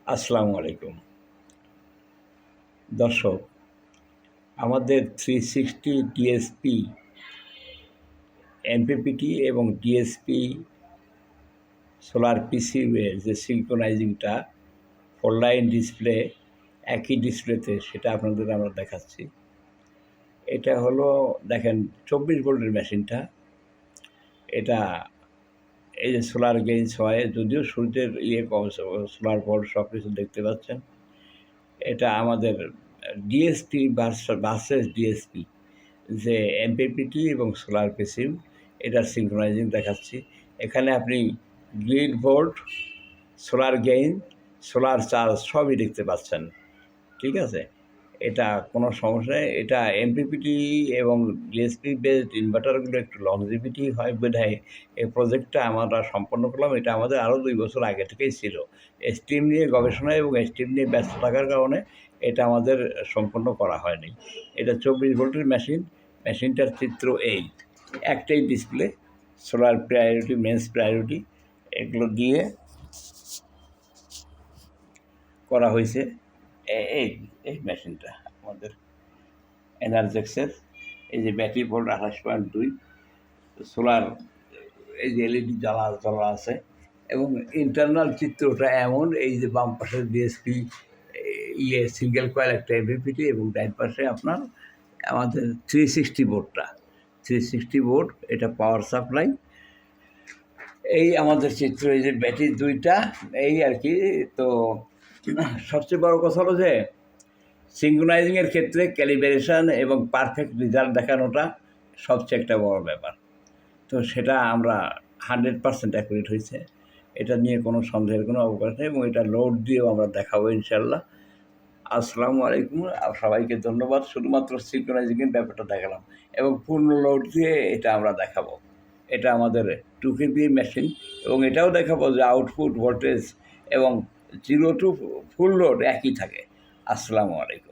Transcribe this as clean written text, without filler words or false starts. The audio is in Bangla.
আসসালামু আলাইকুম দর্শক, আমাদের 360 ডিএসপি এমপিপিটি এবং ডিএসপি সোলার পিসিউয়ের যে সিঙ্ক্রোনাইজিংটা 4 লাইন ডিসপ্লে একই ডিসপ্লেতে, সেটা আপনাদের আমরা দেখাচ্ছি। এটা হলো দেখেন 24 ভোল্টের মেশিনটা। এটা এই যে সোলার গেইন হয়, যদিও সূর্যের সোলার ভোল্ট সব কিছু দেখতে পাচ্ছেন। এটা আমাদের ডিএসপি ভার্সেস ডিএসপি যে এমপিপিটি এবং সোলার পেসিভ, এটার সিঙ্ক্রোনাইজিং দেখাচ্ছি। এখানে আপনি grid volt, solar gain, solar charge সবই দেখতে পাচ্ছেন। ঠিক আছে, এটা কোনো সমস্যা নেই। এটা এমপিপিটি এবং ডিএসপি বেসড ইনভার্টারগুলো একটু লংজিভিটি হয় বোধহয়। এই প্রজেক্টটা আমরা সম্পন্ন করলাম, এটা আমাদের আরও 2 বছর আগে থেকেই ছিল। স্টিম নিয়ে গবেষণা এবং স্টিম নিয়ে ব্যস্ত থাকার কারণে এটা আমাদের সম্পন্ন করা হয়নি। এটা 24 ভোল্টের মেশিনটার চিত্র এই একটাই display, solar priority, mains priority, এগুলো দিয়ে করা হয়েছে। এই এই মেশিনটা আমাদের এনার্জেক্সের, এই যে ব্যাটারি ভোল্ট 28.2, সোলার এই যে এলইডি জ্বালা আছে, এবং ইন্টারনাল চিত্রটা এমন, এই যে বাম পাশে ডিএসপি সিঙ্গেল কয়েল একটা এমপিপিটি, এবং ডাইন পাশে আপনার আমাদের 360 বোর্ডটা, 360 বোর্ড, এটা পাওয়ার সাপ্লাই। এই আমাদের চিত্র, এই যে ব্যাটারি দুইটা, এই আর কি। তো সবচেয়ে বড় কথা হলো যে সিঙ্ক্রোনাইজিংয়ের ক্ষেত্রে ক্যালিব্রেশন এবং পারফেক্ট রেজাল্ট দেখানোটা সবচেয়ে একটা বড় ব্যাপার। তো সেটা আমরা 100% অ্যাকুরেট হয়েছে, এটা নিয়ে কোনো সন্দেহের কোনো অবকাশ নেই, এবং এটা লোড দিয়েও আমরা দেখাবো ইনশাল্লাহ। আসসালামু আলাইকুম, সবাইকে ধন্যবাদ। শুধুমাত্র সিঙ্ক্রোনাইজিংয়ের ব্যাপারটা দেখালাম, এবং পূর্ণ লোড দিয়ে এটা আমরা দেখাবো। এটা আমাদের 2 কেবি মেশিন, এবং এটাও দেখাবো যে আউটপুট ভোল্টেজ এবং 0 টু ফুল লোড একই থাকে। আসসালামু আলাইকুম।